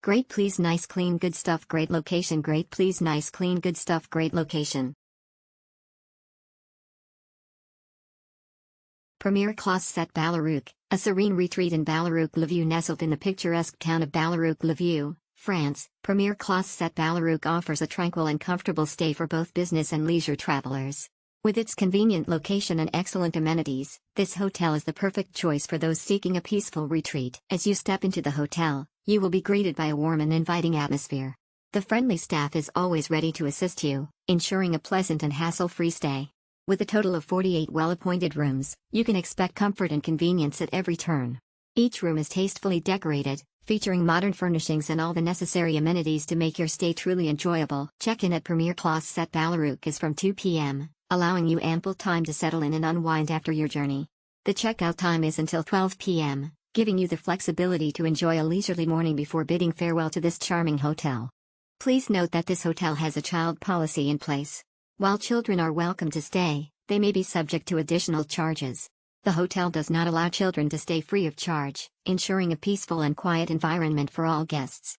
Great please nice clean good stuff great location great please nice clean good stuff great location. Premiere Classe Sete Balaruc, a serene retreat in Balaruc-le-Vieux nestled in the picturesque town of Balaruc-le-Vieux, France. Premiere Classe Sete Balaruc offers a tranquil and comfortable stay for both business and leisure travelers. With its convenient location and excellent amenities, this hotel is the perfect choice for those seeking a peaceful retreat. As you step into the hotel, you will be greeted by a warm and inviting atmosphere. The friendly staff is always ready to assist you, ensuring a pleasant and hassle-free stay. With a total of 48 well-appointed rooms, you can expect comfort and convenience at every turn. Each room is tastefully decorated, featuring modern furnishings and all the necessary amenities to make your stay truly enjoyable. Check-in at Premiere Classe Sete Balaruc is from 2 p.m., allowing you ample time to settle in and unwind after your journey. The checkout time is until 12 p.m., giving you the flexibility to enjoy a leisurely morning before bidding farewell to this charming hotel. Please note that this hotel has a child policy in place. While children are welcome to stay, they may be subject to additional charges. The hotel does not allow children to stay free of charge, ensuring a peaceful and quiet environment for all guests.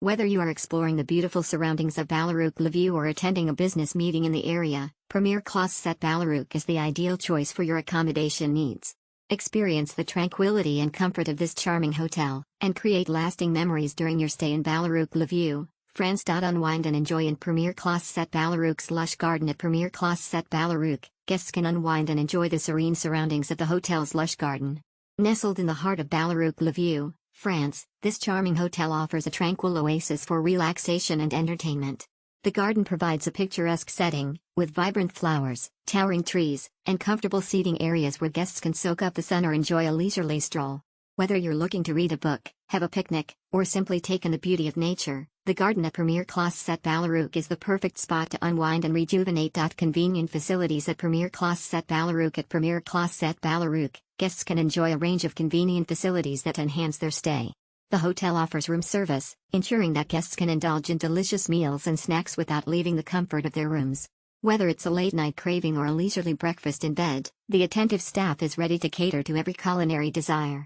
Whether you are exploring the beautiful surroundings of Balaruc-le-Vieux or attending a business meeting in the area, Premiere Classe Sete Balaruc is the ideal choice for your accommodation needs. Experience the tranquility and comfort of this charming hotel, and create lasting memories during your stay in Balaruc-le-Vieux, France. Unwind and enjoy in Premiere Classe Sete Balaruc's lush garden at Premiere Classe Sete Balaruc. Guests can unwind and enjoy the serene surroundings of the hotel's lush garden. Nestled in the heart of Balaruc-le-Vieux, France, this charming hotel offers a tranquil oasis for relaxation and entertainment. The garden provides a picturesque setting, with vibrant flowers, towering trees, and comfortable seating areas where guests can soak up the sun or enjoy a leisurely stroll. Whether you're looking to read a book, have a picnic, or simply take in the beauty of nature, the garden at Premiere Classe Sete Balaruc is the perfect spot to unwind and rejuvenate. Convenient facilities at Premiere Classe Sete Balaruc. At Premiere Classe Sete Balaruc, guests can enjoy a range of convenient facilities that enhance their stay. The hotel offers room service, ensuring that guests can indulge in delicious meals and snacks without leaving the comfort of their rooms. Whether it's a late-night craving or a leisurely breakfast in bed, the attentive staff is ready to cater to every culinary desire.